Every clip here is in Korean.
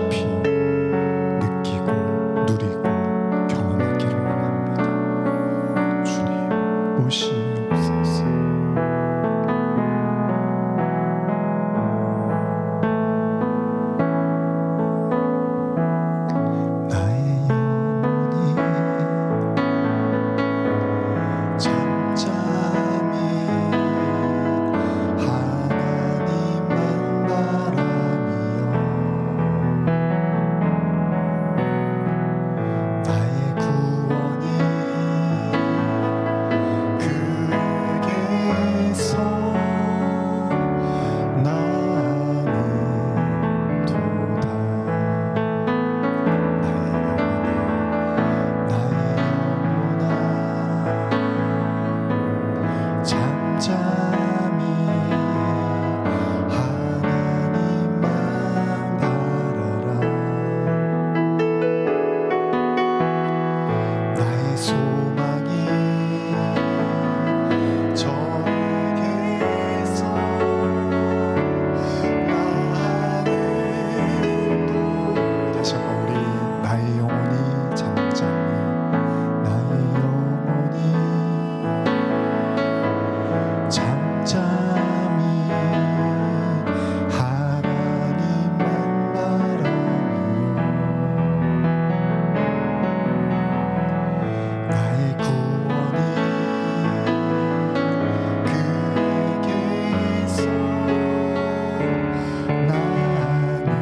깊이 느끼고 누리고 경험하기를 원합니다. 주님 오시옵소서. 나의 영혼이 잠잠히 하나님만 바라며 나의 구원이 그에게서 나는도다. 잠잠히 하나님만 바라라. 나의 소망이 저에게서 나는도. 다시 한번 우리 나의 영혼이 잠잠히 나의 영혼이 잠잠히 하나님만 바라며 나의 구원이 그에게서 나는도다.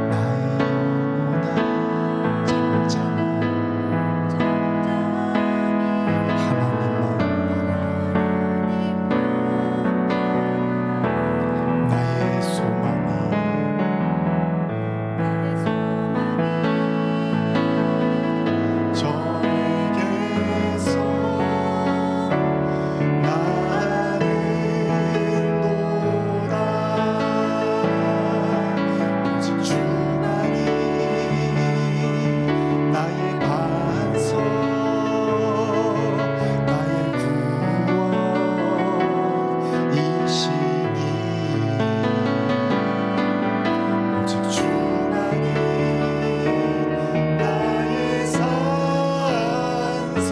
나의 영혼아 잠잠히 하나님만 바라라. 나의 소망이 저에게서 나는도다. 오직 주만이 나의 반석 나의 구원이시니 오직 주만이 나의 산성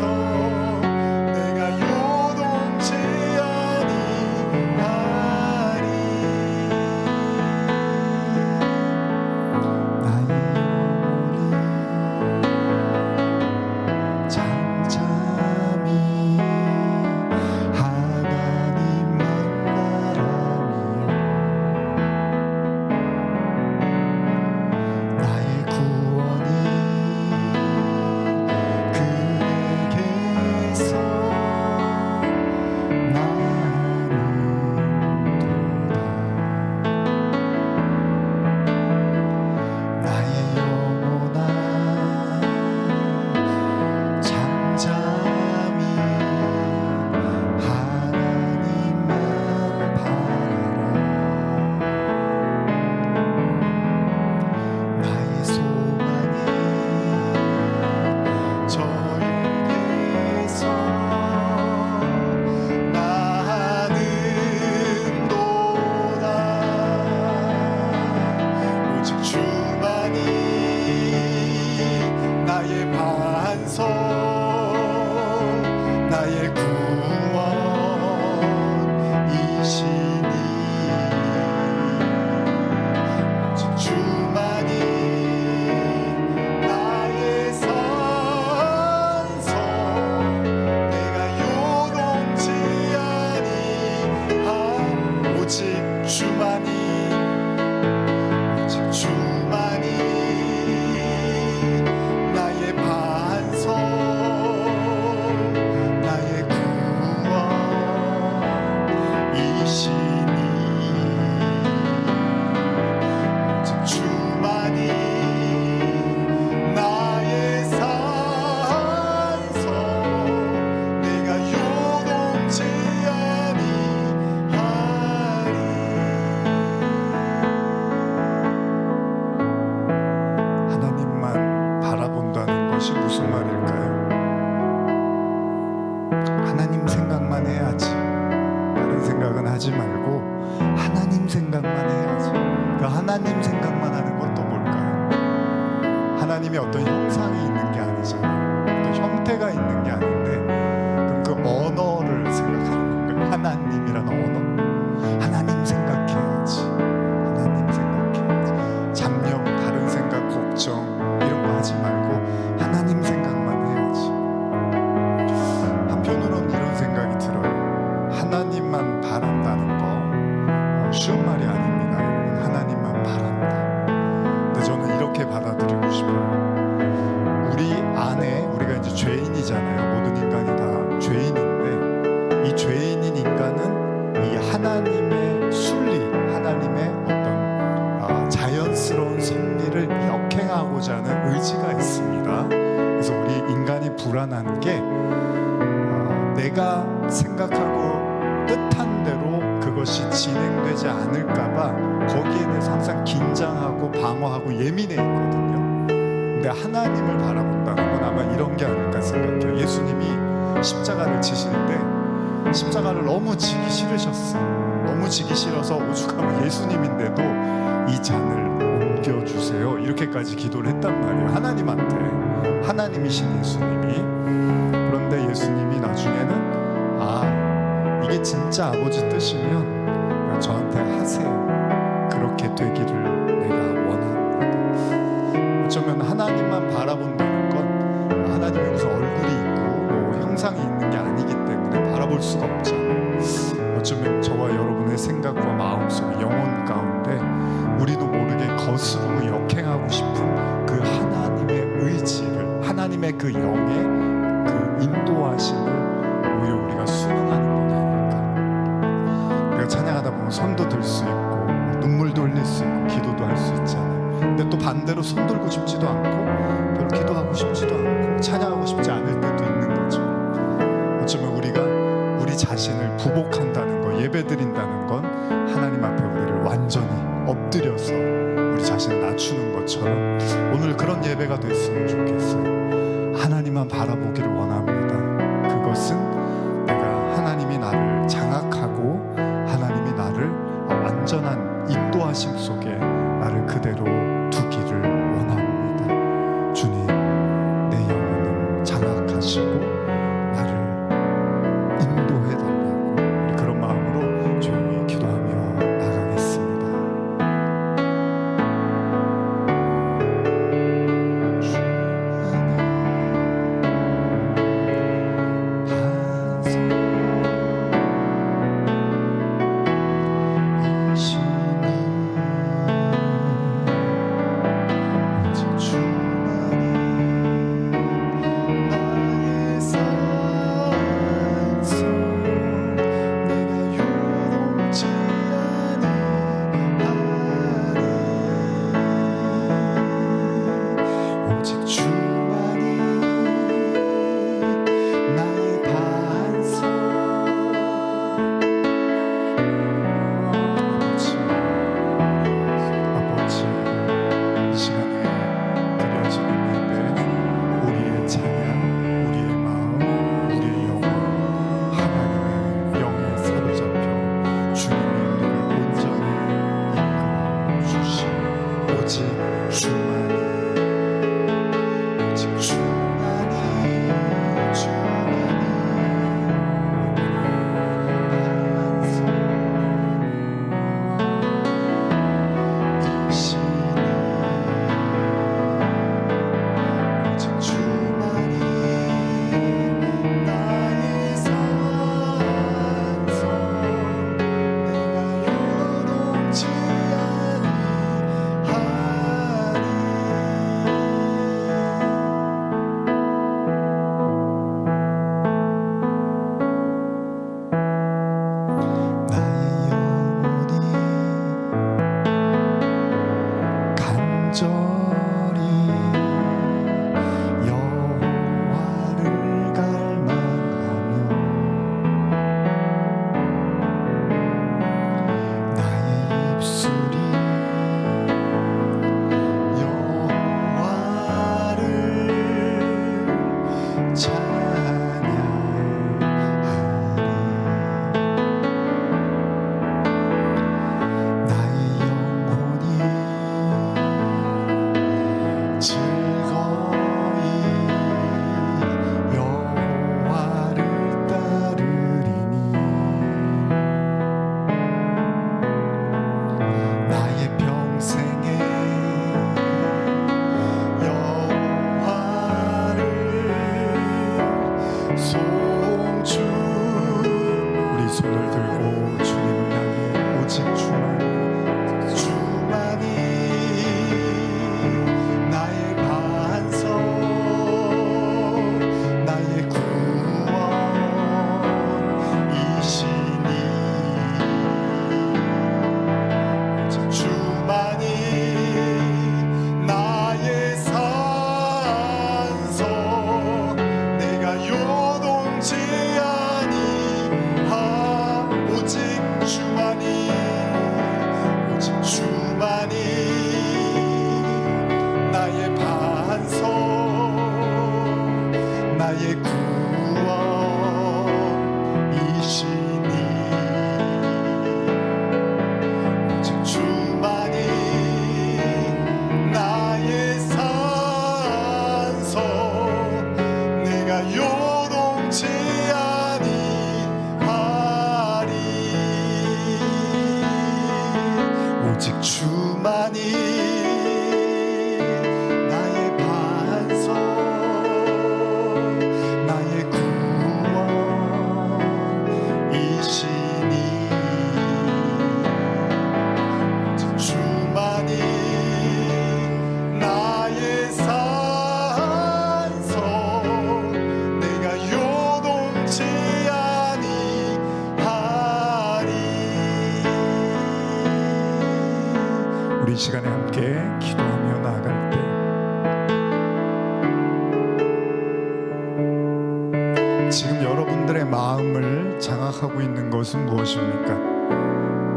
내가 요동치 아니하리. 나의 영혼이 잠잠히 하나님만 바라며 나의 구원이 그에게서 나는도다. 나의 영혼아 잠잠히 하나님만 바라라. 나의 소망이 저에게서 나는도다. 오직 주만이 나의 반석 나의 구원이시니 오직 주만이 나의 산성 내가 요동치 아니하. 오직 주만이 오직 주만이 나의 반석 나의 구원이시니 오직 주만이 나의 산성 내가 요동치 아니하리. 말고 하나님 생각만 해야지. 그 하나님 생각만 하는 건 또 뭘까요? 하나님의 어떤 형상이 있는 게 아니잖아요. 어떤 형태가 있는 게 아닌데, 그럼 그 언어를 생각하는 건가요? 하나님이란 언어? 하나님 생각해야지. 하나님 생각해야지. 잡념, 다른 생각, 걱정 이런 거 하지 말고 하나님 생각만 해야지. 한편으로는 이런 생각이 들어요. 하나님만 바란다는 거 쉬운 말이 아닙니다. 여러분, 하나님만 바란다. 근데 저는 이렇게 받아들이고 싶어요. 우리 안에, 우리가 이제 죄인이잖아요. 모든 인간이 다 죄인인데, 이 죄인인 인간은 이 하나님의 순리, 하나님의 어떤 자연스러운 섭리를 역행하고자 하는 의지가 있습니다. 그래서 우리 인간이 불안한 게 내가 생각하고 뜻한 대로 그것이 진행되지 않을까봐 거기에 대해서 항상 긴장하고 방어하고 예민해 있거든요. 근데 하나님을 바라본다는 건 아마 이런 게 아닐까 생각해요. 예수님이 십자가를 지실 때 십자가를 너무 지기 싫으셨어요. 너무 지기 싫어서 오죽하면 예수님인데도 이 잔을 옮겨주세요 이렇게까지 기도를 했단 말이에요. 하나님한테, 하나님이신 예수님이. 그런데 예수님이 나중에는 이게 진짜 아버지 뜻이면 저한테 하세요. 그렇게 되기를 내가 원합니다. 어쩌면 하나님만 바라본다는 건 하나님이 무슨 얼굴이 있고 뭐 형상이 있는 게 아니기 때문에 바라볼 수가 없잖아요. 어쩌면 저와 여러분의 생각과 마음속, 영혼 가운데 우리도 모르게 거스르고 역행하고 싶은 그 하나님의 의지를, 하나님의 그 영의 그 인도하심을 오히려 우리가 순응하는 건 아닐까. 우리가 찬양하다 보면 손도 들 수 있고 눈물도 흘릴 수 있고 기도도 할 수 있잖아요. 근데 또 반대로 손 들고 싶지도 않고 별로 기도하고 싶지도 않고 찬양하고 싶지 않을 때도 있는 거죠. 어쩌면 우리가 우리 자신을 부복한다는 거, 예배드린다는 건 하나님 앞에 우리를 완전히 엎드려서 우리 자신을 낮추는 것처럼 오늘 그런 예배가 됐으면 좋겠어요. 하나님만 바라보기를 원합니다. 그것은 내가 하나님이 나를 장악하고 하나님이 나를 완전한 인도하심 속에 나를 그대로 두기를 원합니다. 주님, 내 영혼을 장악하시고 나를 인도해달라고, 우리 그런 마음으로 조용히 기도하며 나가겠습니다. 주님, 오직 주만이 나의 반석 나의 구원이시니 오직 주만이 나의 산성 내가 요동치 아니하리. 우리 이 시간에 함께 기도하며 나아갈 때 지금 여러분들의 마음을 장악하고 있는 것은 무엇입니까?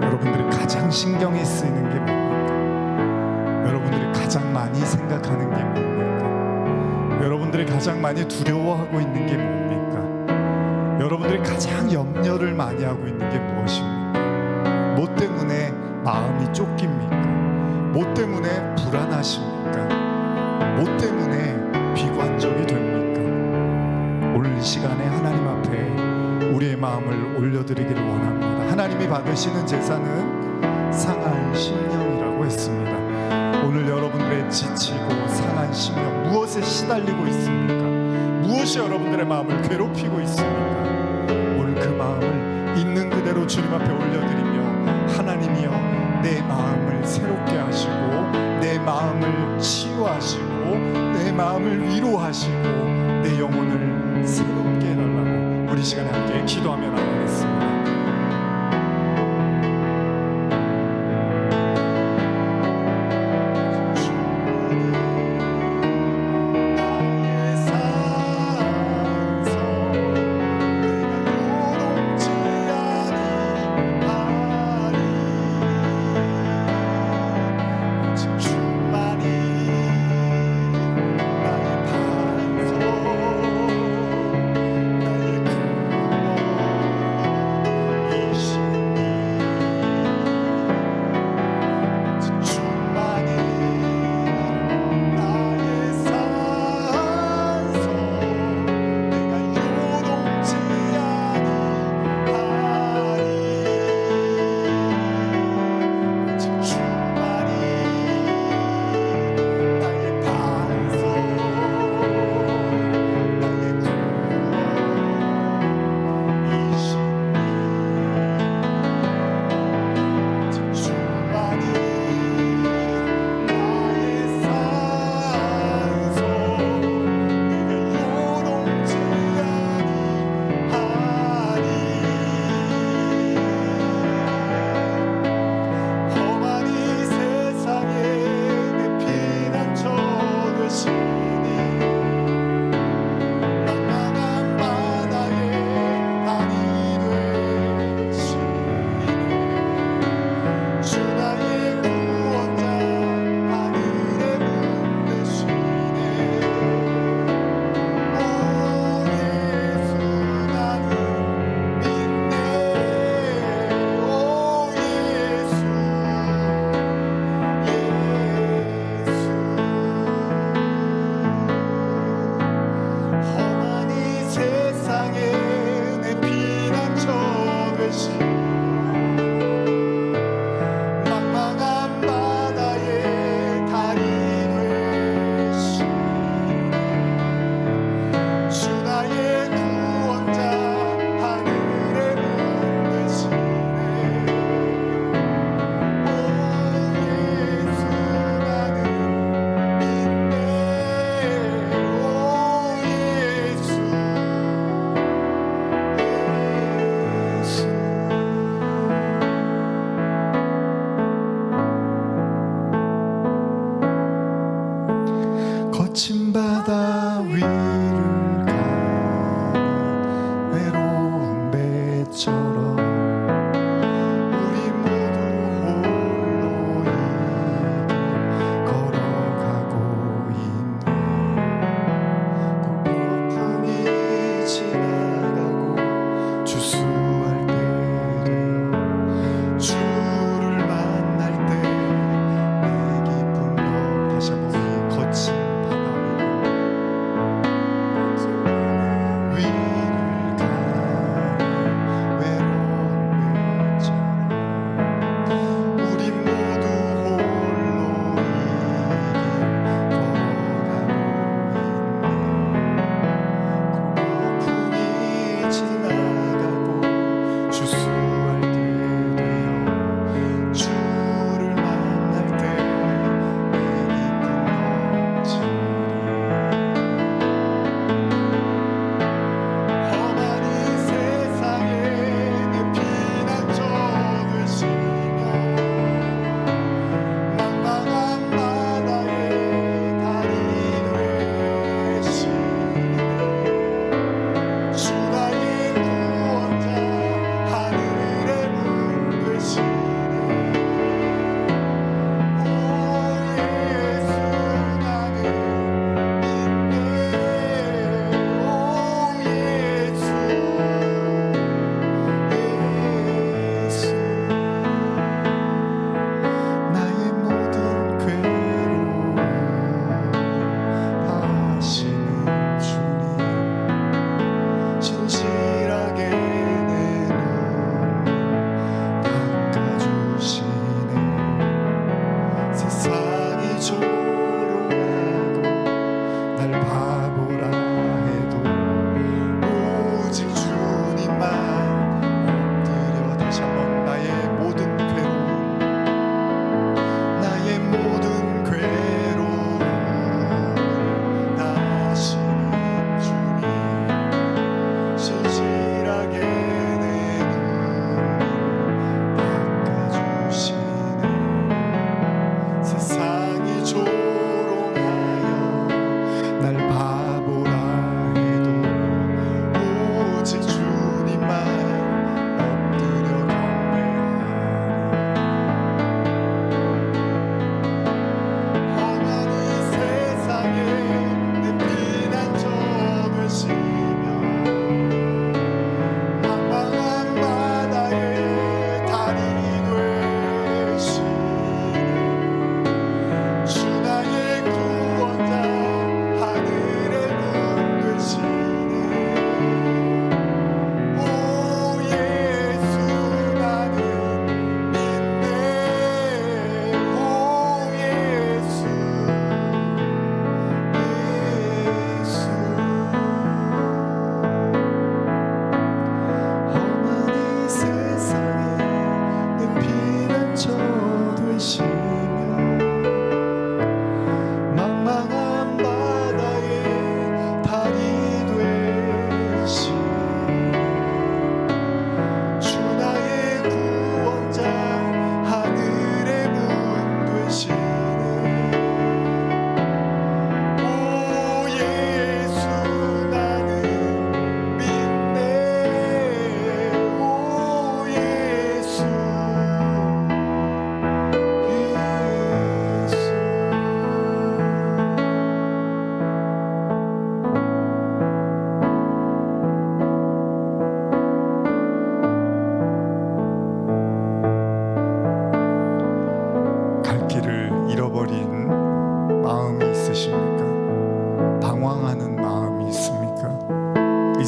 여러분들이 가장 신경이 쓰이는 게 뭡니까? 여러분들이 가장 많이 생각하는 게 뭡니까? 여러분들이 가장 많이 두려워하고 있는 게 뭡니까? 여러분들이 가장 염려를 많이 하고 있는 게 무엇입니까? 뭐 때문에 마음이 쫓깁니까? 뭐 때문에 불안하십니까? 뭐 때문에 비관적이 됩니까? 오늘 이 시간에 하나님 앞에 우리의 마음을 올려드리기를 원합니다. 하나님이 받으시는 제사는 상한 심령이라고 했습니다. 오늘 여러분들의 지치고 상한 심령, 무엇에 시달리고 있습니까? 무엇이 여러분들의 마음을 괴롭히고 있습니까? 오늘 그 마음을 있는 그대로 주님 앞에 올려드리며 하나님이여 내 마음을 새롭게 하시고 내 마음을 치유하시고 내 마음을 위로하시고 내 영혼을 새롭게 해달라고 우리 시간에 함께 기도하며 나가겠습니다.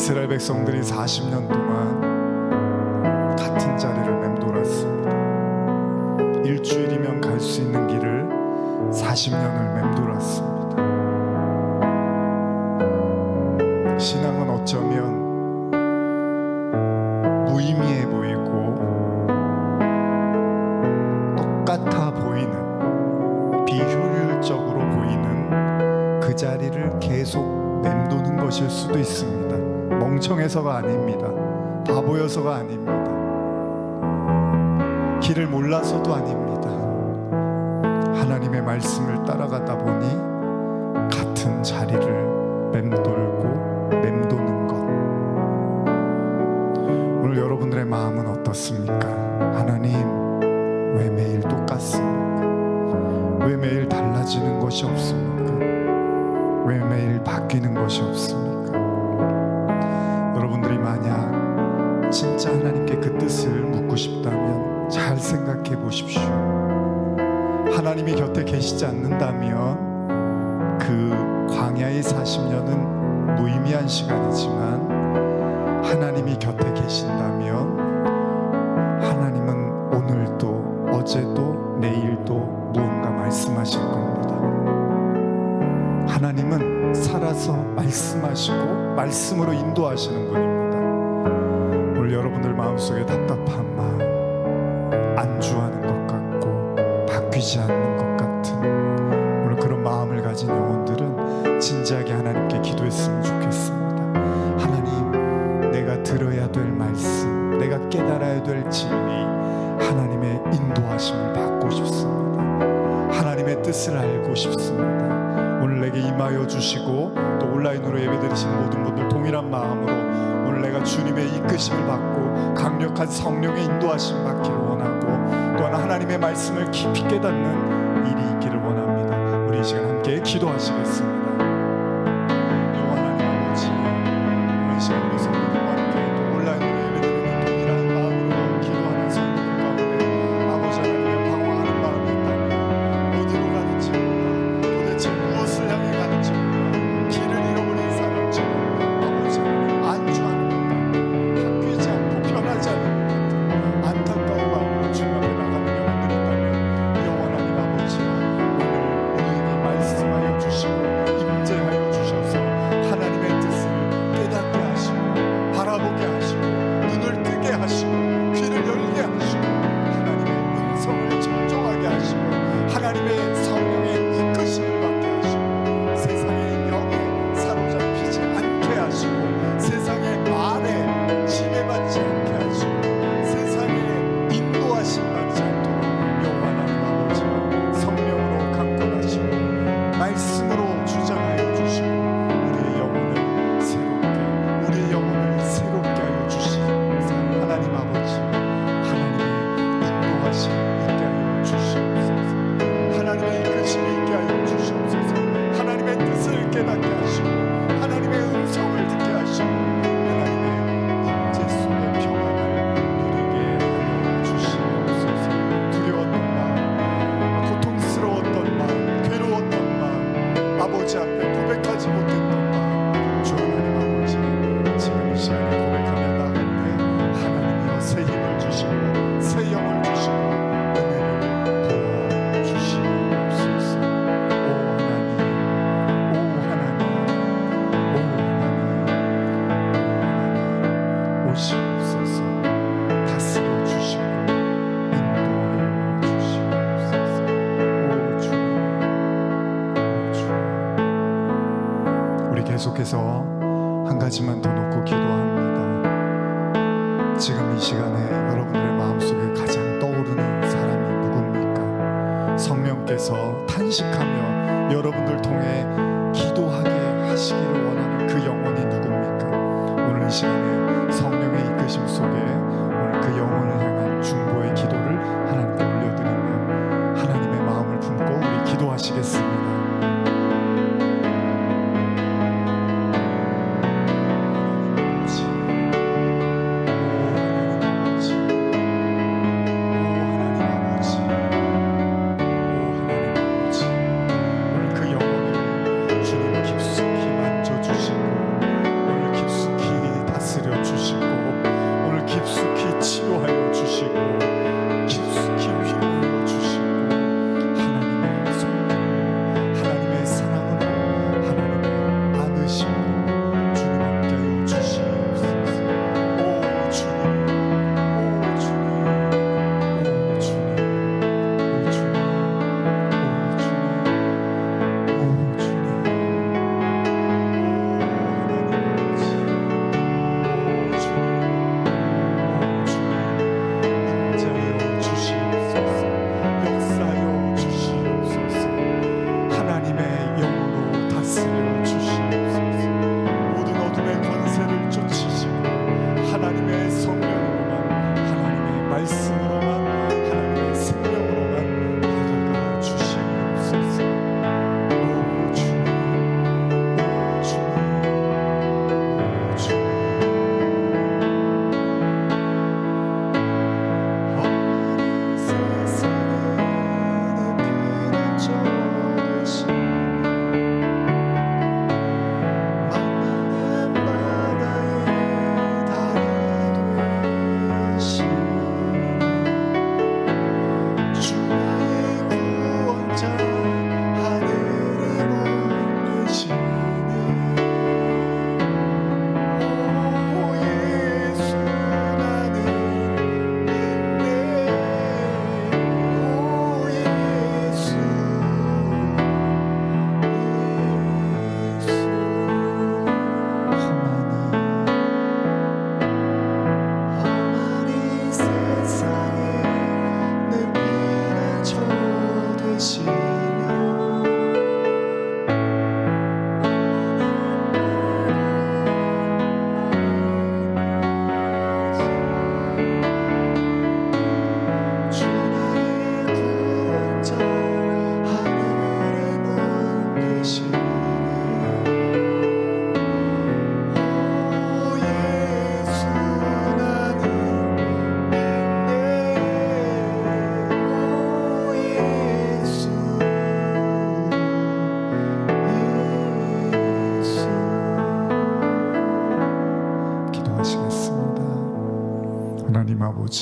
이스라엘 백성들이 40년 동안 같은 자리를 맴돌았습니다. 일주일이면 갈 수 있는 길을 40년을 맴돌았습니다. 신앙은 어쩌면 무의미해 보이고 똑같아 보이는, 비효율적으로 보이는 그 자리를 계속 맴도는 것일 수도 있습니다. 멍청해서가 아닙니다. 바보여서가 아닙니다. 길을 몰라서도 아닙니다. 하나님의 말씀을 따라가다 보니 같은 자리를 맴돌고 맴도는 것. 오늘 여러분들의 마음은 어떻습니까? 하나님, 왜 매일 똑같습니까? 왜 매일 달라지는 것이 없습니까? 왜 매일 바뀌는 것이 없습니까? 여러분들이 만약 진짜 하나님께 그 뜻을 묻고 싶다면 잘 생각해 보십시오. 하나님이 곁에 계시지 않는다면 그 광야의 40년은 무의미한 시간이지만, 하나님이 곁에 계신다면 하나님은 오늘도 어제도 내일도 무언가 말씀하실 겁니다. 하나님은 살아서 말씀하시고 말씀으로 인도하시는 분입니다. 오늘 여러분들 마음속에 답답한 마음, 안주하는 것 같고 바뀌지 않는 것 같은 오늘 그런 마음을 가진 영혼들은 진지하게 하나님께 기도했으면 좋겠습니다. 하나님, 내가 들어야 될 말씀, 내가 깨달아야 될 진리, 하나님의 인도하심을 받고 싶습니다. 하나님의 뜻을 알고 싶습니다. 오늘 내게 임하여 주시고, 또 온라인으로 예배드리시는 모든 분들 동일한 마음으로 오늘 내가 주님의 이끄심을 받고 강력한 성령의 인도하심 받기를 원하고, 또한 하나님의 말씀을 깊이 깨닫는 일이 있기를 원합니다. 우리 이 시간 함께 기도하시겠습니다. 여호와 하나님 아버지, 오늘 이 시간 우리 성도들과 함께 또 온라인으로 예배드리는 동일한 마음으로 기도하는 성도들 가운데 아버지 하나님의 방황하는 마음이 있다면, 어디로 가는지 몰라, 도대체 무엇을 향해 가는지 몰라, 길을 잃어버린 사람처럼 아버지 하나님 안주하는 것 같고 바뀌지 않고 변하지 않는 것 같은 안타까운 마음으로 주님 앞에 나가는 영혼들이 있다면, 여호와 하나님 아버지, 오늘 우리에게 말씀하여 주시고 임재하여 주셔서 하나님의 뜻을 깨닫게 하시고 바라보게 하시고 눈을 뜨게 하시고 귀를 열게 하시고 하나님의 음성을 청종하게 하시고 하나님의 성령의 이끄심을 받게 하시고 세상의 영에 사로잡히지 않게 하시고 세상의 말에 지배받지 않게 하시고 세상의 인도하심 받지 않도록 여호와 하나님 아버지가 성령으로 강권하시고 말씀으로 주장하여 주시고 우리의 영혼을 새롭게 하여 주시옵소서. 하나님 아버지, 하나님의 인도하심 있게 하여 주시옵소서. 하나님의 이끄심이 있게 하여 주시옵소서. 하나님의 뜻을 깨닫게 하시고 하나님의 음성을 듣게 하시고 하나님의 임재 속의 평안을 누리게 하여 주시옵소서. 두려웠던 마음, 고통스러웠던 마음, 괴로웠던 마음, 아버지 앞에 고백하지 못했던 마음, 주 하나님 아버지, 지금 이 시간에 고백하며 나갈 때 하나님이여 새 힘을 주시고 새 영을 주시고 은혜를 부어주시옵소서. 오 하나님, 오 하나님, 오 하나님, 오시옵소서. 다스려 주시고 인도하여 주시옵소서. 오 주님, 오 주님. 우리 계속해서 한 가지만 더 놓고 기도합니다. 지금 이 시간에 여러분들의 마음속에 가장 떠오르는 사람이 누굽니까? 성령께서 탄식하며 여러분들 통해 기도하게 하시기를 원하는 그 영혼이 누굽니까? 오늘 이 시간에 성령의 이끄심 속에 오늘 그 영혼을 향한 중보의 기도를 하나님께 올려드리며 하나님의 마음을 품고 우리 기도하시겠습니다.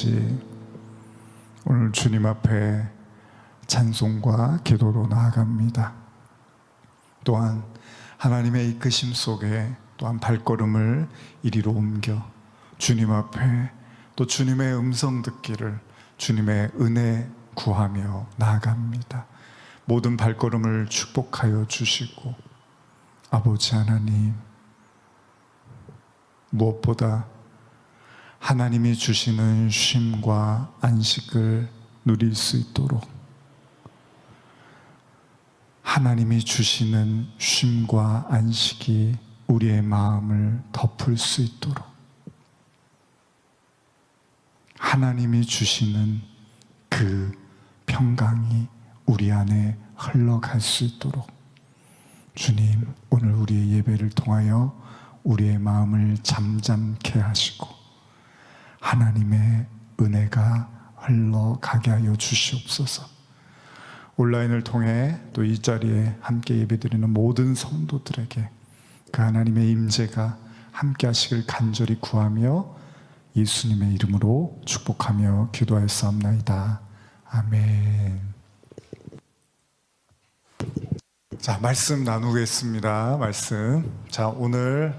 아버지, 오늘 주님 앞에 찬송과 기도로 나아갑니다. 또한 하나님의 이끄심 속에 또한 발걸음을 이리로 옮겨 주님 앞에 또 주님의 음성 듣기를 주님의 은혜 구하며 나아갑니다. 모든 발걸음을 축복하여 주시고 아버지 하나님, 무엇보다 하나님이 주시는 쉼과 안식을 누릴 수 있도록, 하나님이 주시는 쉼과 안식이 우리의 마음을 덮을 수 있도록, 하나님이 주시는 그 평강이 우리 안에 흘러갈 수 있도록 주님, 오늘 우리의 예배를 통하여 우리의 마음을 잠잠케 하시고 하나님의 은혜가 흘러가게 하여 주시옵소서. 온라인을 통해 또 이 자리에 함께 예배드리는 모든 성도들에게 그 하나님의 임재가 함께 하시길 간절히 구하며 예수님의 이름으로 축복하며 기도하였사옵나이다. 아멘. 자, 말씀 나누겠습니다. 자, 오늘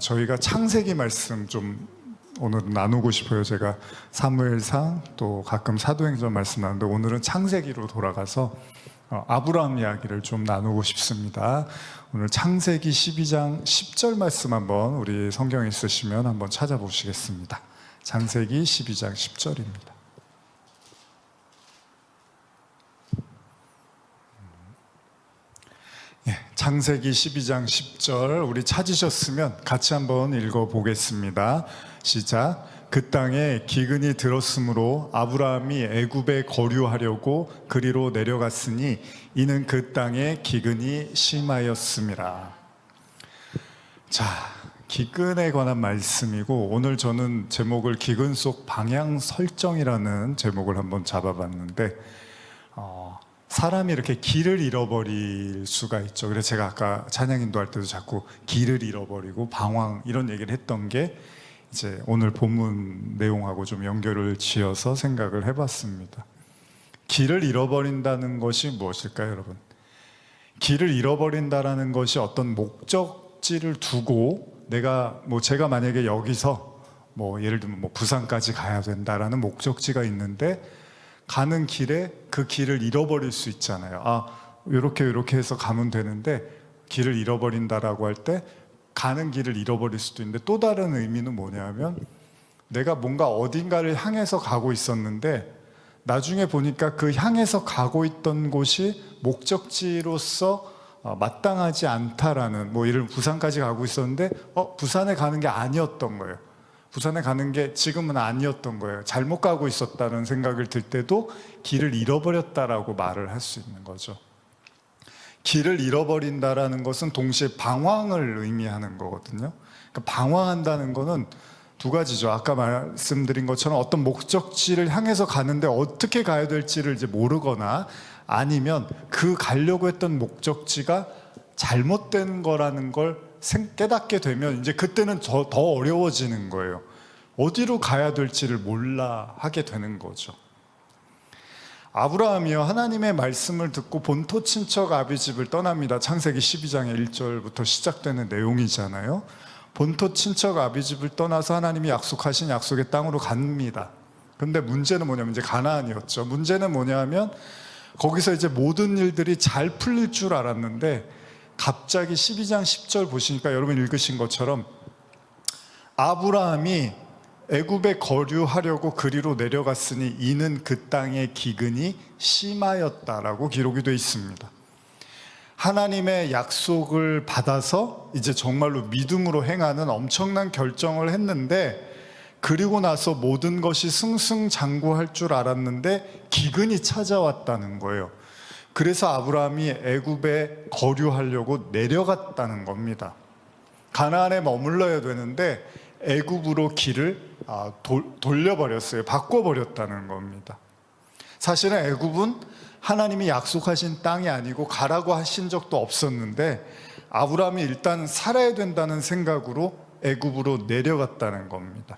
저희가 창세기 말씀 좀 오늘 나누고 싶어요. 제가 사무엘상 또 가끔 사도행전 말씀 나누는데 오늘은 창세기로 돌아가서 아브라함 이야기를 좀 나누고 싶습니다. 오늘 창세기 12장 10절 말씀 한번 우리 성경에 있으시면 한번 찾아보시겠습니다. 창세기 12장 10절입니다. 창세기 12장 10절 우리 찾으셨으면 같이 한번 읽어보겠습니다. 시작. 그 땅에 기근이 들었으므로 아브라함이 애굽에 거류하려고 그리로 내려갔으니 이는 그 땅에 기근이 심하였음이라. 자, 기근에 관한 말씀이고 오늘 저는 제목을 기근 속 방향 설정이라는 제목을 한번 잡아봤는데 사람이 이렇게 길을 잃어버릴 수가 있죠. 그래서 제가 아까 찬양 인도할 때도 자꾸 길을 잃어버리고 방황 이런 얘기를 했던 게 이제 오늘 본문 내용하고 좀 연결을 지어서 생각을 해봤습니다. 길을 잃어버린다는 것이 무엇일까요, 여러분? 길을 잃어버린다라는 것이 어떤 목적지를 두고 제가 만약에 여기서 예를 들면 부산까지 가야 된다라는 목적지가 있는데 가는 길에 그 길을 잃어버릴 수 있잖아요. 이렇게 해서 가면 되는데 길을 잃어버린다라고 할 때 가는 길을 잃어버릴 수도 있는데 또 다른 의미는 뭐냐면 내가 뭔가 어딘가를 향해서 가고 있었는데 나중에 보니까 그 향해서 가고 있던 곳이 목적지로서 마땅하지 않다라는 예를 들면 부산까지 가고 있었는데 부산에 가는 게 아니었던 거예요. 부산에 가는 게 지금은 아니었던 거예요. 잘못 가고 있었다는 생각을 들 때도 길을 잃어버렸다라고 말을 할 수 있는 거죠. 길을 잃어버린다라는 것은 동시에 방황을 의미하는 거거든요. 그러니까 방황한다는 거는 두 가지죠. 아까 말씀드린 것처럼 어떤 목적지를 향해서 가는데 어떻게 가야 될지를 이제 모르거나 아니면 그 가려고 했던 목적지가 잘못된 거라는 걸 깨닫게 되면 이제 그때는 더 어려워지는 거예요. 어디로 가야 될지를 몰라 하게 되는 거죠. 아브라함이요, 하나님의 말씀을 듣고 본토 친척 아비집을 떠납니다. 창세기 12장의 1절부터 시작되는 내용이잖아요. 본토 친척 아비집을 떠나서 하나님이 약속하신 약속의 땅으로 갑니다. 근데 문제는 뭐냐면 이제 가나안이었죠. 문제는 뭐냐면 거기서 이제 모든 일들이 잘 풀릴 줄 알았는데 갑자기 12장 10절 보시니까 여러분 읽으신 것처럼 아브라함이 애굽에 거류하려고 그리로 내려갔으니 이는 그 땅의 기근이 심하였다라고 기록이 되어 있습니다. 하나님의 약속을 받아서 이제 정말로 믿음으로 행하는 엄청난 결정을 했는데 그리고 나서 모든 것이 승승장구할 줄 알았는데 기근이 찾아왔다는 거예요. 그래서 아브라함이 애굽에 거류하려고 내려갔다는 겁니다. 가나안에 머물러야 되는데 애굽으로 길을 돌려버렸어요. 바꿔버렸다는 겁니다. 사실은 애굽은 하나님이 약속하신 땅이 아니고 가라고 하신 적도 없었는데 아브라함이 일단 살아야 된다는 생각으로 애굽으로 내려갔다는 겁니다.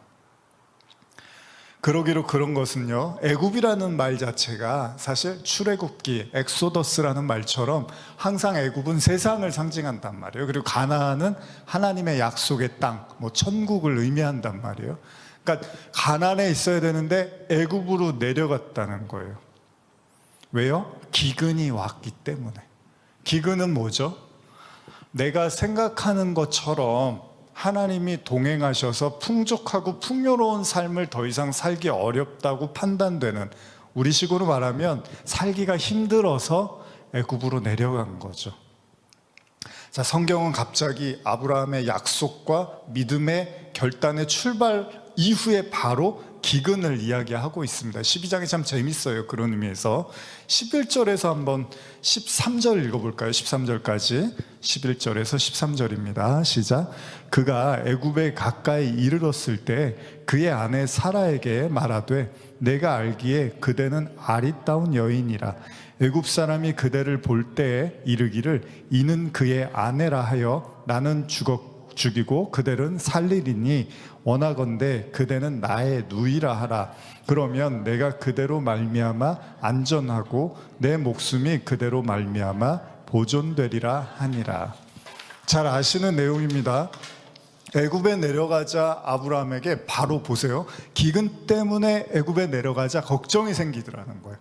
그러기로 그런 것은요, 애굽이라는 말 자체가 사실 출애굽기, 엑소더스라는 말처럼 항상 애굽은 세상을 상징한단 말이에요. 그리고 가나안은 하나님의 약속의 땅, 뭐 천국을 의미한단 말이에요. 그러니까 가나안에 있어야 되는데 애굽으로 내려갔다는 거예요. 왜요? 기근이 왔기 때문에. 기근은 뭐죠? 내가 생각하는 것처럼 하나님이 동행하셔서 풍족하고 풍요로운 삶을 더 이상 살기 어렵다고 판단되는, 우리식으로 말하면 살기가 힘들어서 애굽으로 내려간 거죠. 자, 성경은 갑자기 아브라함의 약속과 믿음의 결단의 출발 이후에 바로 기근을 이야기하고 있습니다. 12장이 참 재밌어요. 그런 의미에서 11절에서 한번 13절 읽어볼까요? 13절까지 11절에서 13절입니다. 시작. 그가 애굽에 가까이 이르렀을 때 그의 아내 사라에게 말하되 내가 알기에 그대는 아리따운 여인이라. 애굽 사람이 그대를 볼 때에 이르기를 이는 그의 아내라 하여 나는 죽이고 그대는 살리리니 원하건대 그대는 나의 누이라 하라. 그러면 내가 그대로 말미암아 안전하고 내 목숨이 그대로 말미암아 보존되리라 하니라. 잘 아시는 내용입니다. 애굽에 내려가자 아브라함에게 바로 보세요. 기근 때문에 애굽에 내려가자 걱정이 생기더라는 거예요.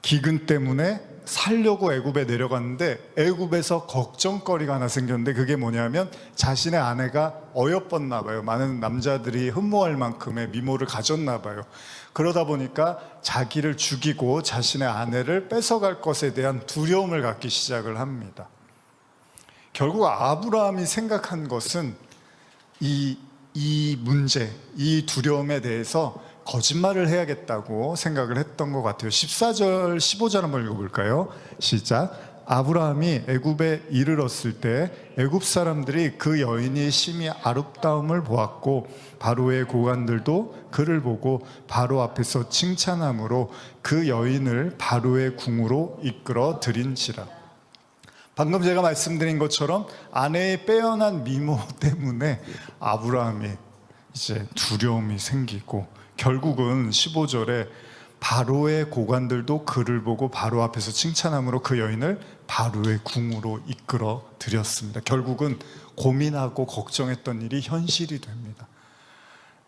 기근 때문에 살려고 애굽에 내려갔는데 애굽에서 걱정거리가 하나 생겼는데 그게 뭐냐면 자신의 아내가 어여뻤나 봐요. 많은 남자들이 흠모할 만큼의 미모를 가졌나 봐요. 그러다 보니까 자기를 죽이고 자신의 아내를 뺏어갈 것에 대한 두려움을 갖기 시작을 합니다. 결국 아브라함이 생각한 것은 이 문제, 이 두려움에 대해서 거짓말을 해야겠다고 생각을 했던 것 같아요. 14절, 15절 한번 읽어볼까요? 시작. 아브라함이 애굽에 이르렀을 때 애굽 사람들이 그 여인이 심히 아름다움을 보았고 바로의 고관들도 그를 보고 바로 앞에서 칭찬함으로 그 여인을 바로의 궁으로 이끌어 들인지라. 방금 제가 말씀드린 것처럼 아내의 빼어난 미모 때문에 아브라함이 이제 두려움이 생기고 결국은 15절에 바로의 고관들도 그를 보고 바로 앞에서 칭찬함으로 그 여인을 바로의 궁으로 이끌어 들였습니다. 결국은 고민하고 걱정했던 일이 현실이 됩니다.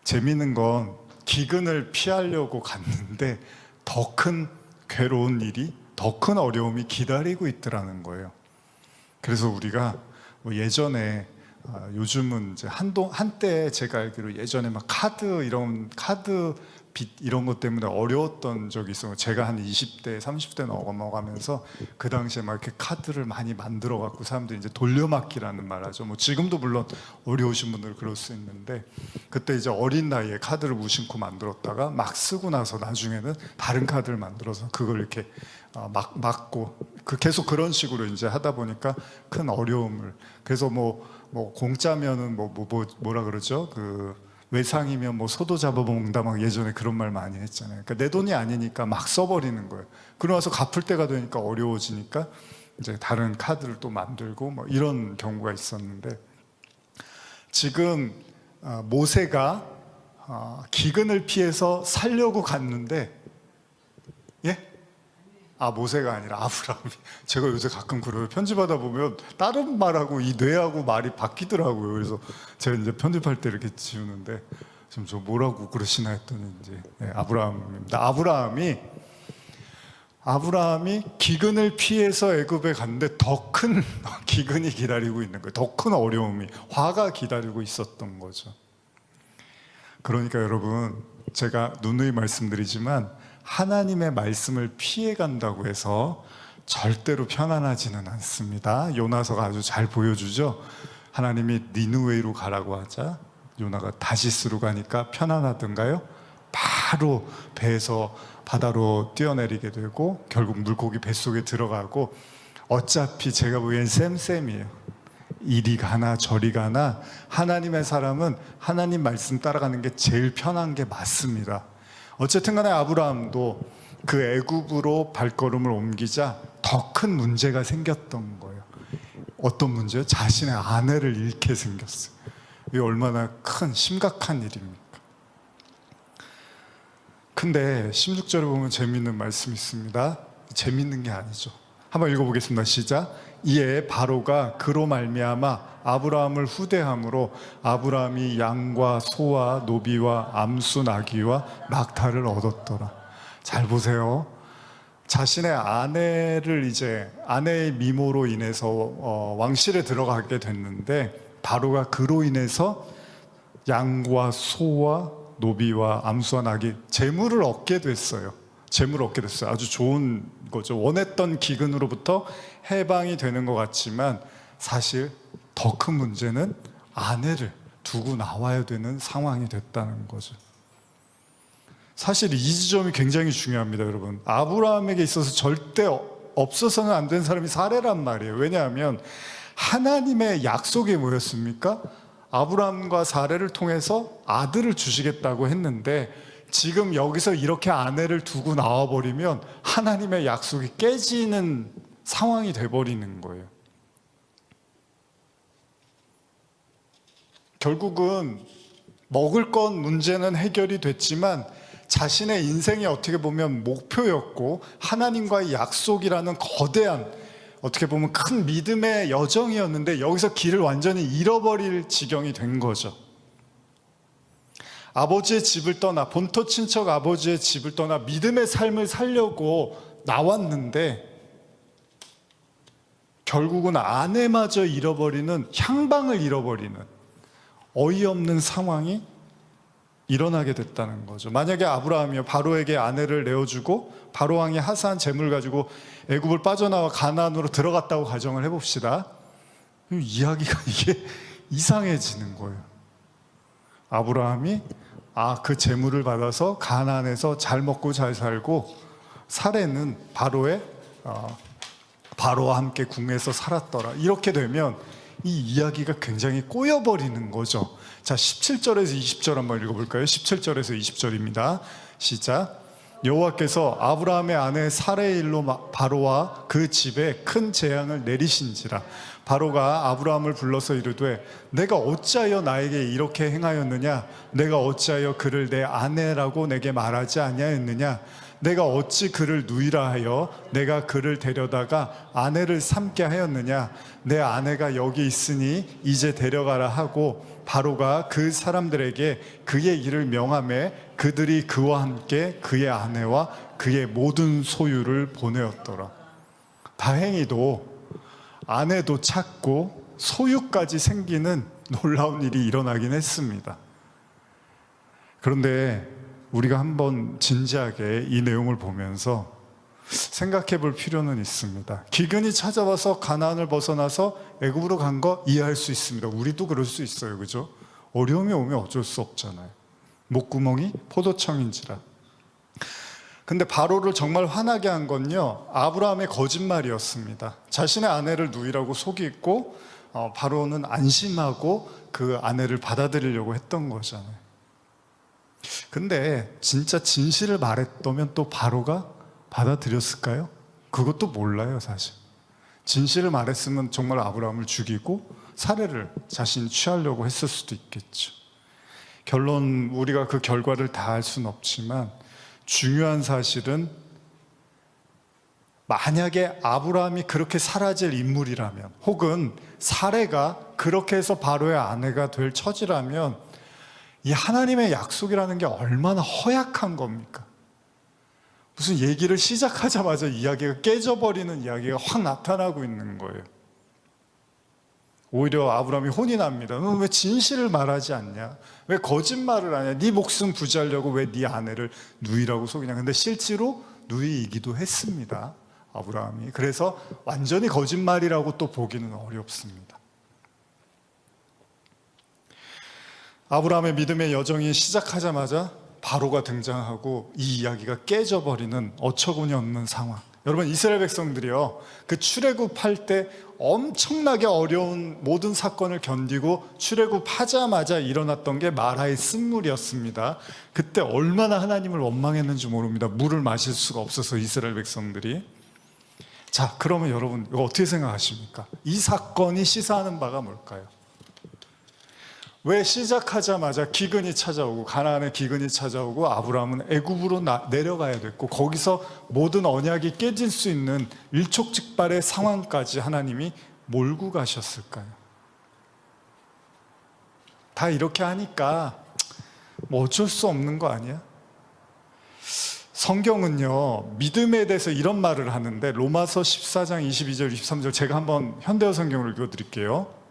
재미있는 건 기근을 피하려고 갔는데 더 큰 괴로운 일이, 더 큰 어려움이 기다리고 있더라는 거예요. 그래서 우리가 뭐 예전에 요즘은 이제 한때 제가 알기로 예전에 막 카드 빚 이런 것 때문에 어려웠던 적이 있어요. 제가 한 20대, 30대 넘어가면서 그 당시에 막 이렇게 카드를 많이 만들어 갖고 사람들이 이제 돌려막기라는 말 하죠. 뭐 지금도 물론 어려우신 분들 그럴 수 있는데 그때 이제 어린 나이에 카드를 무심코 만들었다가 막 쓰고 나서 나중에는 다른 카드를 만들어서 그걸 이렇게 막고 계속 그런 식으로 이제 하다 보니까 큰 어려움을, 그래서 뭐 공짜면은 뭐라 그러죠? 그 외상이면 뭐 소도 잡아먹는다 막 예전에 그런 말 많이 했잖아요. 그러니까 내 돈이 아니니까 막 써버리는 거예요. 그러고 나서 갚을 때가 되니까 어려워지니까 이제 다른 카드를 또 만들고 뭐 이런 경우가 있었는데, 지금 모세가 기근을 피해서 살려고 갔는데, 예? 모세가 아니라 아브라함이. 제가 요새 가끔 그래요. 편집하다 보면 다른 말하고 이 뇌하고 말이 바뀌더라고요. 그래서 제가 이제 편집할 때 이렇게 지우는데 지금 저 뭐라고 그러시나 했더니 이제 아브라함입니다. 아브라함이 기근을 피해서 애굽에 갔는데 더 큰 기근이 기다리고 있는 거예요. 더 큰 어려움이, 화가 기다리고 있었던 거죠. 그러니까 여러분, 제가 누누이 말씀드리지만 하나님의 말씀을 피해 간다고 해서 절대로 편안하지는 않습니다. 요나서가 아주 잘 보여주죠. 하나님이 니느웨로 가라고 하자 요나가 다시스로 가니까 편안하던가요? 바로 배에서 바다로 뛰어내리게 되고 결국 물고기 뱃속에 들어가고, 어차피 제가 보기엔 쌤쌤이에요. 이리 가나 저리 가나 하나님의 사람은 하나님 말씀 따라가는 게 제일 편한 게 맞습니다. 어쨌든 간에 아브라함도 그 애굽으로 발걸음을 옮기자 더 큰 문제가 생겼던 거예요. 어떤 문제요? 자신의 아내를 잃게 생겼어요. 이게 얼마나 큰 심각한 일입니까? 근데 16절에 보면 재미있는 말씀이 있습니다. 재미있는 게 아니죠. 한번 읽어보겠습니다. 시작. 이에 바로가 그로 말미암아 아브라함을 후대함으로 아브라함이 양과 소와 노비와 암수 나귀와 낙타를 얻었더라. 잘 보세요. 자신의 아내를 이제 아내의 미모로 인해서 왕실에 들어가게 됐는데 바로가 그로 인해서 양과 소와 노비와 암수와 나귀 재물을 얻게 됐어요. 재물을 얻게 됐어요. 아주 좋은 거죠. 원했던 기근으로부터 해방이 되는 것 같지만 사실 더 큰 문제는 아내를 두고 나와야 되는 상황이 됐다는 거죠. 사실 이 지점이 굉장히 중요합니다, 여러분. 아브라함에게 있어서 절대 없어서는 안 되는 사람이 사레란 말이에요. 왜냐하면 하나님의 약속이 뭐였습니까? 아브라함과 사레를 통해서 아들을 주시겠다고 했는데 지금 여기서 이렇게 아내를 두고 나와버리면 하나님의 약속이 깨지는 상황이 돼버리는 거예요. 결국은 먹을 것 문제는 해결이 됐지만 자신의 인생이 어떻게 보면 목표였고 하나님과의 약속이라는 거대한 어떻게 보면 큰 믿음의 여정이었는데 여기서 길을 완전히 잃어버릴 지경이 된 거죠. 아버지의 집을 떠나 본토 친척 아버지의 집을 떠나 믿음의 삶을 살려고 나왔는데 결국은 아내마저 잃어버리는 향방을 잃어버리는 어이없는 상황이 일어나게 됐다는 거죠. 만약에 아브라함이요 바로에게 아내를 내어주고 바로 왕이 하사한 재물 가지고 애굽을 빠져나와 가나안으로 들어갔다고 가정을 해봅시다. 이야기가 이게 이상해지는 거예요. 아브라함이 그 재물을 받아서 가나안에서 잘 먹고 잘 살고 사레는 바로와 함께 궁에서 살았더라. 이렇게 되면 이 이야기가 굉장히 꼬여버리는 거죠. 자, 17절에서 20절 한번 읽어볼까요? 17절에서 20절입니다. 시작. 여호와께서 아브라함의 아내 사레의 일로 바로와 그 집에 큰 재앙을 내리신지라. 바로가 아브라함을 불러서 이르되 내가 어찌하여 나에게 이렇게 행하였느냐? 내가 어찌하여 그를 내 아내라고 내게 말하지 아니하였느냐? 내가 어찌 그를 누이라 하여 내가 그를 데려다가 아내를 삼게 하였느냐? 내 아내가 여기 있으니 이제 데려가라 하고 바로가 그 사람들에게 그의 일을 명하매 그들이 그와 함께 그의 아내와 그의 모든 소유를 보내었더라. 다행히도 아내도 찾고 소유까지 생기는 놀라운 일이 일어나긴 했습니다. 그런데 우리가 한번 진지하게 이 내용을 보면서 생각해 볼 필요는 있습니다. 기근이 찾아와서 가나안을 벗어나서 애굽으로 간 거 이해할 수 있습니다. 우리도 그럴 수 있어요. 그죠? 어려움이 오면 어쩔 수 없잖아요. 목구멍이 포도청인지라. 근데 바로를 정말 화나게 한 건요 아브라함의 거짓말이었습니다. 자신의 아내를 누이라고 속이고 바로는 안심하고 그 아내를 받아들이려고 했던 거잖아요. 근데 진짜 진실을 말했다면 또 바로가 받아들였을까요? 그것도 몰라요. 사실 진실을 말했으면 정말 아브라함을 죽이고 사례를 자신이 취하려고 했을 수도 있겠죠. 결론 우리가 그 결과를 다 알 수는 없지만 중요한 사실은 만약에 아브라함이 그렇게 사라질 인물이라면 혹은 사례가 그렇게 해서 바로의 아내가 될 처지라면 이 하나님의 약속이라는 게 얼마나 허약한 겁니까? 무슨 얘기를 시작하자마자 이야기가 깨져버리는 이야기가 확 나타나고 있는 거예요. 오히려 아브라함이 혼이 납니다. 너 왜 진실을 말하지 않냐? 왜 거짓말을 하냐? 네 목숨 부지하려고 왜 네 아내를 누이라고 속이냐? 근데 실제로 누이이기도 했습니다. 아브라함이. 그래서 완전히 거짓말이라고 또 보기는 어렵습니다. 아브라함의 믿음의 여정이 시작하자마자 바로가 등장하고 이 이야기가 깨져버리는 어처구니 없는 상황. 여러분 이스라엘 백성들이요 그 출애굽할 때 엄청나게 어려운 모든 사건을 견디고 출애굽하자마자 일어났던 게 마라의 쓴물이었습니다. 그때 얼마나 하나님을 원망했는지 모릅니다. 물을 마실 수가 없어서 이스라엘 백성들이. 자, 그러면 여러분 이거 어떻게 생각하십니까? 이 사건이 시사하는 바가 뭘까요? 왜 시작하자마자 기근이 찾아오고 가나안에 기근이 찾아오고 아브라함은 애굽으로 내려가야 됐고 거기서 모든 언약이 깨질 수 있는 일촉즉발의 상황까지 하나님이 몰고 가셨을까요? 다 이렇게 하니까 뭐 어쩔 수 없는 거 아니야? 성경은요 믿음에 대해서 이런 말을 하는데 로마서 14장 22절 23절 제가 한번 현대어 성경으로 읽어드릴게요.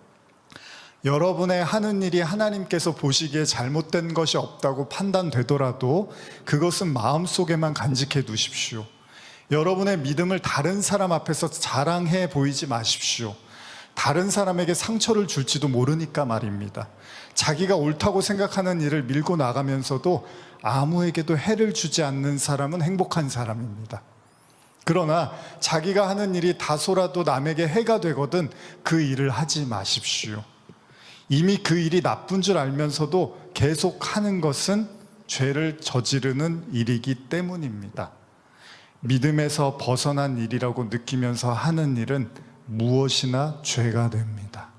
여러분의 하는 일이 하나님께서 보시기에 잘못된 것이 없다고 판단되더라도 그것은 마음속에만 간직해 두십시오. 여러분의 믿음을 다른 사람 앞에서 자랑해 보이지 마십시오. 다른 사람에게 상처를 줄지도 모르니까 말입니다. 자기가 옳다고 생각하는 일을 밀고 나가면서도 아무에게도 해를 주지 않는 사람은 행복한 사람입니다. 그러나 자기가 하는 일이 다소라도 남에게 해가 되거든 그 일을 하지 마십시오. 이미 그 일이 나쁜 줄 알면서도 계속 하는 것은 죄를 저지르는 일이기 때문입니다. 믿음에서 벗어난 일이라고 느끼면서 하는 일은 무엇이나 죄가 됩니다.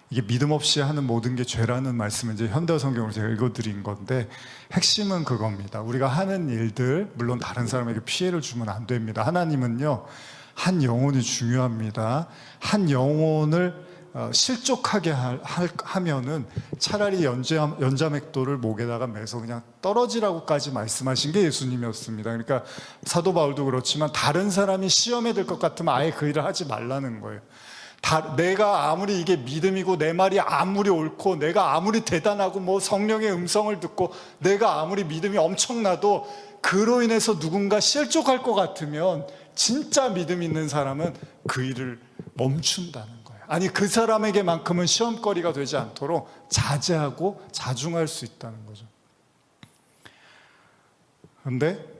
이게 믿음 없이 하는 모든 게 죄라는 말씀을 이제 현대어 성경으로 제가 읽어드린 건데 핵심은 그겁니다. 우리가 하는 일들 물론 다른 사람에게 피해를 주면 안 됩니다. 하나님은요 한 영혼이 중요합니다. 한 영혼을 실족하게 하면은 차라리 연자맥도를 목에다가 매서 그냥 떨어지라고까지 말씀하신 게 예수님이었습니다. 그러니까 사도 바울도 그렇지만 다른 사람이 시험에 들 것 같으면 아예 그 일을 하지 말라는 거예요. 내가 아무리 이게 믿음이고 내 말이 아무리 옳고 내가 아무리 대단하고 뭐 성령의 음성을 듣고 내가 아무리 믿음이 엄청나도 그로 인해서 누군가 실족할 것 같으면 진짜 믿음 있는 사람은 그 일을 멈춘다는 거예요. 아니 그 사람에게만큼은 시험거리가 되지 않도록 자제하고 자중할 수 있다는 거죠. 그런데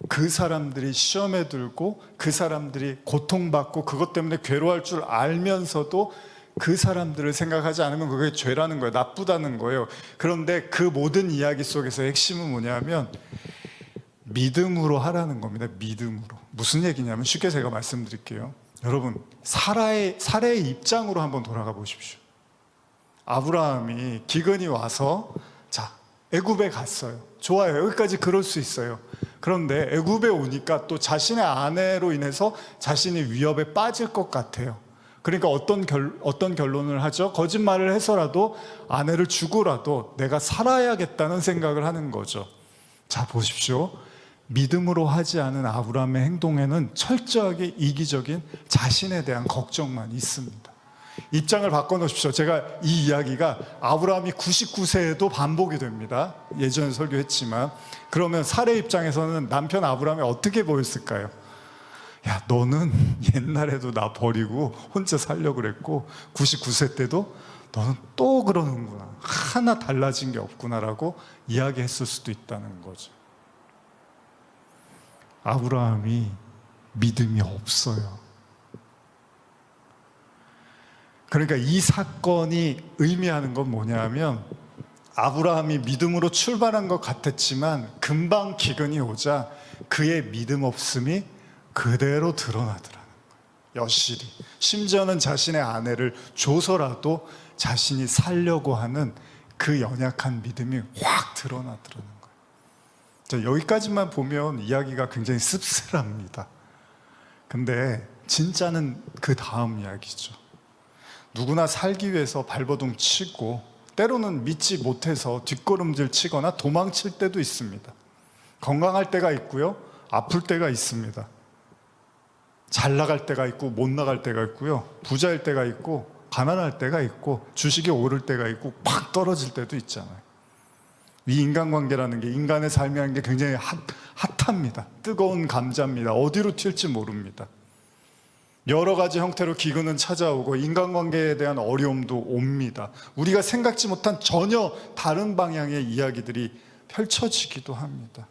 그 사람들이 시험에 들고 그 사람들이 고통받고 그것 때문에 괴로워할 줄 알면서도 그 사람들을 생각하지 않으면 그게 죄라는 거예요. 나쁘다는 거예요. 그런데 그 모든 이야기 속에서 핵심은 뭐냐면 믿음으로 하라는 겁니다. 믿음으로. 무슨 얘기냐면 쉽게 제가 말씀드릴게요. 여러분 사라의 입장으로 한번 돌아가 보십시오. 아브라함이 기근이 와서 자 애굽에 갔어요. 좋아요. 여기까지 그럴 수 있어요. 그런데 애굽에 오니까 또 자신의 아내로 인해서 자신이 위협에 빠질 것 같아요. 그러니까 어떤 결론을 하죠? 거짓말을 해서라도 아내를 주고라도 내가 살아야겠다는 생각을 하는 거죠. 자 보십시오. 믿음으로 하지 않은 아브라함의 행동에는 철저하게 이기적인 자신에 대한 걱정만 있습니다. 입장을 바꿔놓으십시오. 제가 이 이야기가 아브라함이 99세에도 반복이 됩니다. 예전에 설교했지만 그러면 사례 입장에서는 남편 아브라함이 어떻게 보였을까요? 야 너는 옛날에도 나 버리고 혼자 살려고 그랬고 99세 때도 너는 또 그러는구나. 하나 달라진 게 없구나라고 이야기했을 수도 있다는 거죠. 아브라함이 믿음이 없어요. 그러니까 이 사건이 의미하는 건 뭐냐면 아브라함이 믿음으로 출발한 것 같았지만 금방 기근이 오자 그의 믿음 없음이 그대로 드러나더라는 거예요. 여실히. 심지어는 자신의 아내를 줘서라도 자신이 살려고 하는 그 연약한 믿음이 확 드러나더라는 거예요. 자, 여기까지만 보면 이야기가 굉장히 씁쓸합니다. 근데 진짜는 그 다음 이야기죠. 누구나 살기 위해서 발버둥 치고 때로는 믿지 못해서 뒷걸음질 치거나 도망칠 때도 있습니다. 건강할 때가 있고요, 아플 때가 있습니다. 잘 나갈 때가 있고 못 나갈 때가 있고요, 부자일 때가 있고 가난할 때가 있고 주식이 오를 때가 있고 팍 떨어질 때도 있잖아요. 이 인간관계라는 게, 인간의 삶이라는 게 굉장히 핫합니다. 뜨거운 감자입니다. 어디로 튈지 모릅니다. 여러 가지 형태로 기근은 찾아오고 인간관계에 대한 어려움도 옵니다. 우리가 생각지 못한 전혀 다른 방향의 이야기들이 펼쳐지기도 합니다.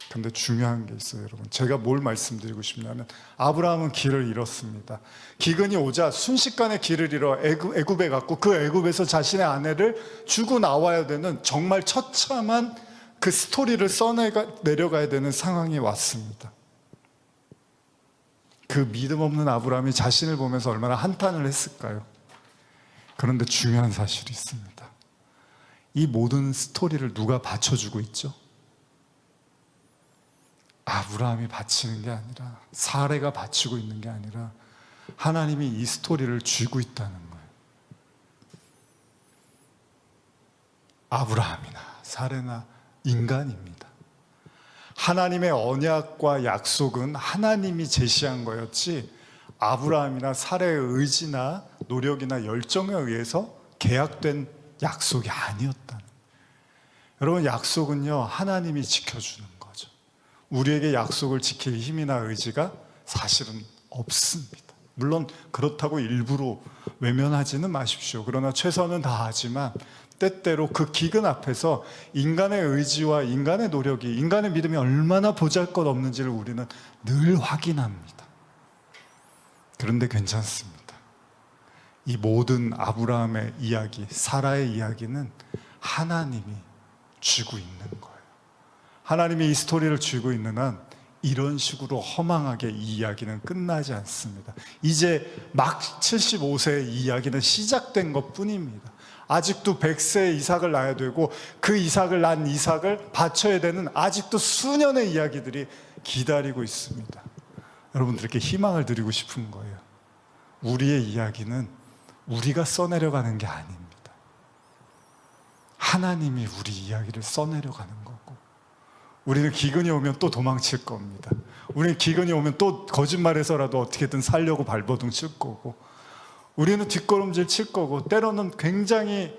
근데 중요한 게 있어요, 여러분. 제가 뭘 말씀드리고 싶냐면 아브라함은 길을 잃었습니다. 기근이 오자 순식간에 길을 잃어 애굽에 갔고 그 애굽에서 자신의 아내를 주고 나와야 되는 정말 처참한 그 스토리를 내려가야 되는 상황이 왔습니다. 그 믿음 없는 아브라함이 자신을 보면서 얼마나 한탄을 했을까요? 그런데 중요한 사실이 있습니다. 이 모든 스토리를 누가 받쳐주고 있죠? 아브라함이 바치는 게 아니라, 사레가 바치고 있는 게 아니라 하나님이 이 스토리를 쥐고 있다는 거예요. 아브라함이나 사레나 인간입니다. 하나님의 언약과 약속은 하나님이 제시한 거였지 아브라함이나 사레의 의지나 노력이나 열정에 의해서 계약된 약속이 아니었다는. 여러분, 약속은요 하나님이 지켜주는 거죠. 우리에게 약속을 지킬 힘이나 의지가 사실은 없습니다. 물론 그렇다고 일부러 외면하지는 마십시오. 그러나 최선은 다하지만 때때로 그 기근 앞에서 인간의 의지와 인간의 노력이, 인간의 믿음이 얼마나 보잘것없는지를 우리는 늘 확인합니다. 그런데 괜찮습니다. 이 모든 아브라함의 이야기, 사라의 이야기는 하나님이 쥐고 있는 거예요. 하나님이 이 스토리를 쥐고 있는 한 이런 식으로 허망하게 이 이야기는 끝나지 않습니다. 이제 막 75세의 이야기는 시작된 것 뿐입니다. 아직도 100세의 이삭을 낳아야 되고 그 이삭을 낳은 이삭을 바쳐야 되는 아직도 수년의 이야기들이 기다리고 있습니다. 여러분들께 희망을 드리고 싶은 거예요. 우리의 이야기는 우리가 써내려가는 게 아닙니다. 하나님이 우리 이야기를 써내려가는 거고, 우리는 기근이 오면 또 도망칠 겁니다. 우리는 기근이 오면 또 거짓말해서라도 어떻게든 살려고 발버둥 칠 거고, 우리는 뒷걸음질 칠 거고, 때로는 굉장히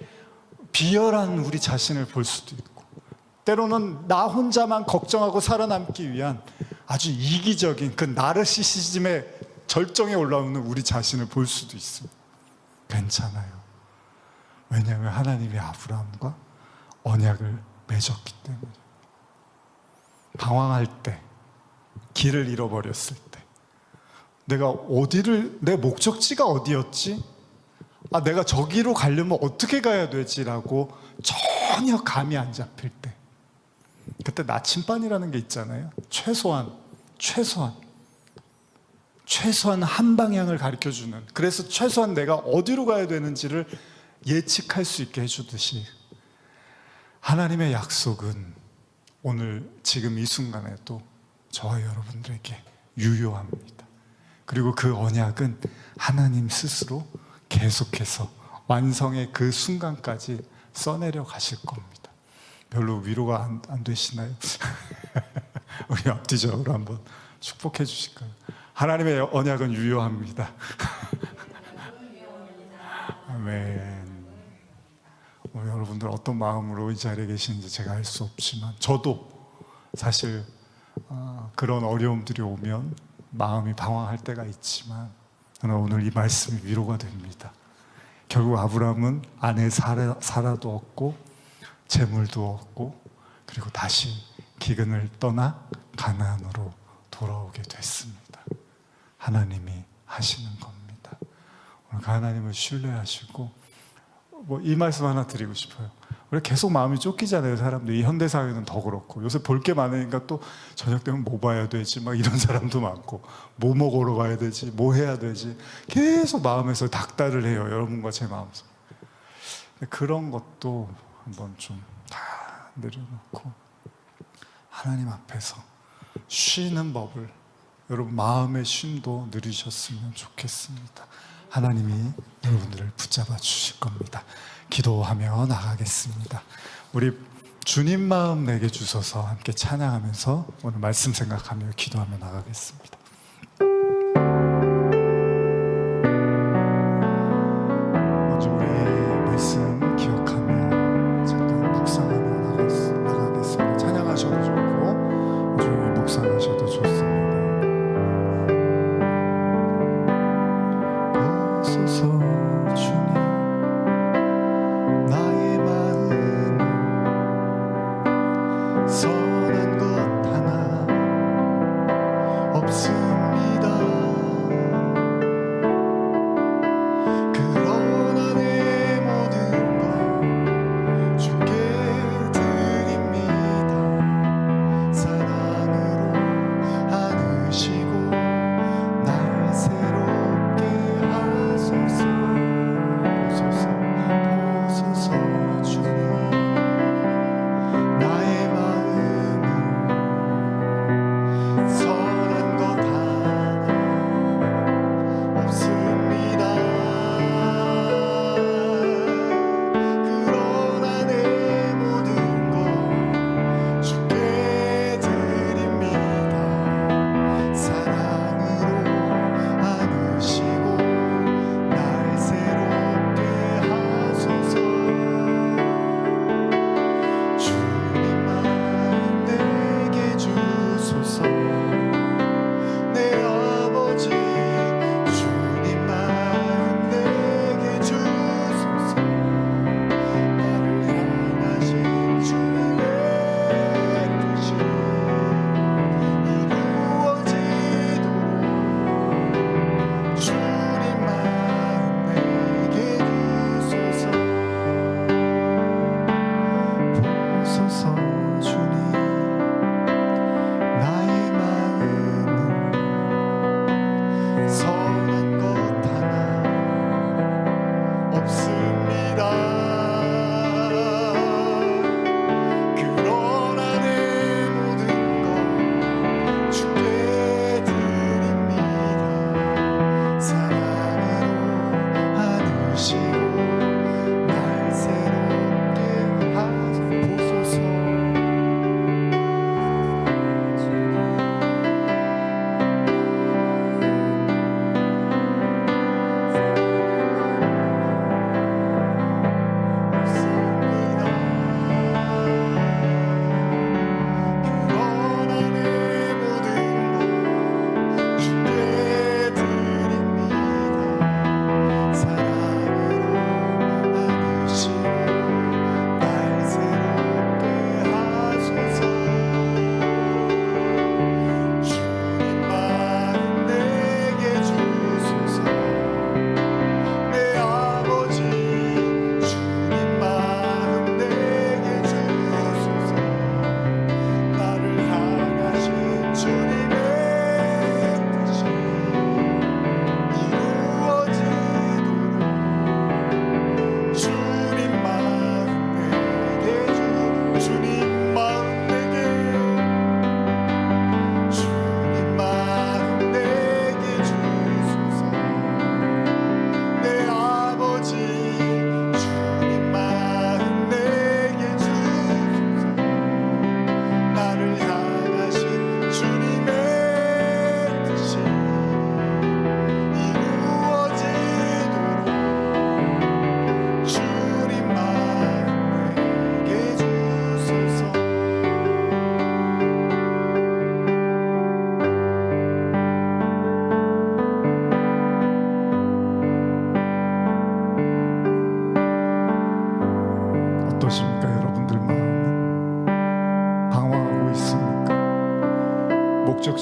비열한 우리 자신을 볼 수도 있고, 때로는 나 혼자만 걱정하고 살아남기 위한 아주 이기적인 그 나르시시즘의 절정에 올라오는 우리 자신을 볼 수도 있습니다. 괜찮아요. 왜냐하면 하나님이 아브라함과 언약을 맺었기 때문에. 방황할 때, 길을 잃어버렸을 때, 내가 어디를, 내 목적지가 어디였지? 내가 저기로 가려면 어떻게 가야 되지라고 전혀 감이 안 잡힐 때, 그때 나침반이라는 게 있잖아요. 최소한 한 방향을 가르쳐주는, 그래서 최소한 내가 어디로 가야 되는지를 예측할 수 있게 해주듯이 하나님의 약속은 오늘 지금 이 순간에도 저와 여러분들에게 유효합니다. 그리고 그 언약은 하나님 스스로 계속해서 완성의 그 순간까지 써내려 가실 겁니다. 별로 위로가 안 되시나요? 우리 앞뒤적으로 한번 축복해 주실까요? 하나님의 언약은 유효합니다. 아멘. 오늘 여러분들 어떤 마음으로 이 자리에 계시는지 제가 알 수 없지만, 저도 사실 그런 어려움들이 오면 마음이 방황할 때가 있지만, 저는 오늘 이 말씀이 위로가 됩니다. 결국 아브라함은 아내 사라도 얻고 재물도 얻고, 그리고 다시 기근을 떠나 가나안으로 돌아오게 됐습니다. 하나님이 하시는 겁니다. 오늘 하나님을 신뢰하시고, 이 말씀 하나 드리고 싶어요. 우리 계속 마음이 쫓기잖아요, 사람들이. 이 현대 사회는 더 그렇고, 요새 볼 게 많으니까 또 저녁 되면 뭐 봐야 되지, 막 이런 사람도 많고, 뭐 먹으러 가야 되지, 뭐 해야 되지, 계속 마음에서 닥달을 해요, 여러분과 제 마음속. 그런 것도 한번 좀 다 내려놓고 하나님 앞에서 쉬는 법을, 여러분 마음의 쉼도 누리셨으면 좋겠습니다. 하나님이 여러분들을 붙잡아 주실 겁니다. 기도하며 나가겠습니다. 우리 주님 마음 내게 주셔서 함께 찬양하면서 오늘 말씀 생각하며 기도하며 나가겠습니다. 먼저 우리 말씀 기억하며 잠깐 묵상하며 나가겠습니다. 찬양하셔도 좋고 조용히 묵상하셔도 좋습니다. 오소서 주님, 나의 마음은 선한 것 하나 없습니다. 그러나 내 모든 것 주께 드립니다. 사랑으로 안으시고 날 새롭게 하소서.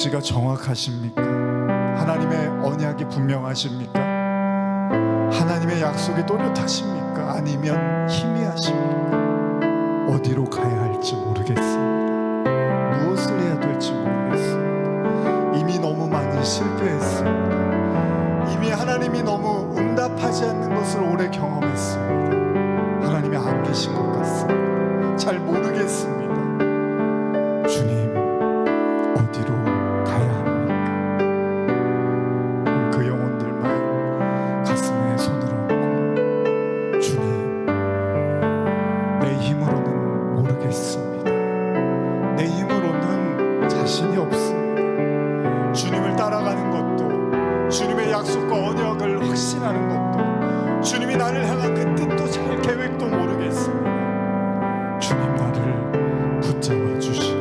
목적지가 정확하십니까? 하나님의 언약이 분명하십니까? 하나님의 약속이 또렷하십니까? 아니면 희미하십니까? 어디로 가야 할지 모르겠습니다. 무엇을 해야 될지 모르겠습니다. 이미 너무 많이 실패했습니다. 이미 하나님이 너무 응답하지 않는 것을 오래 경험했습니다. 하나님이 안 계신 것 같습니다. 잘 모르겠습니다. 주님, 어디로 가야 합니까? 그 영혼들만 가슴에 손을 얹고, 주님, 내 힘으로는 모르겠습니다. 내 힘으로는 자신이 없습니다. 주님을 따라가는 것도, 주님의 약속과 언약을 확신하는 것도, 주님이 나를 향한 그 뜻도 잘 계획도 모르겠습니다. 주님, 나를 붙잡아 주시고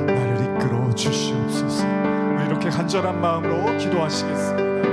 나를 이끌어 주시옵소서. 우리 이렇게 간절한 마음으로 기도하시겠습니다.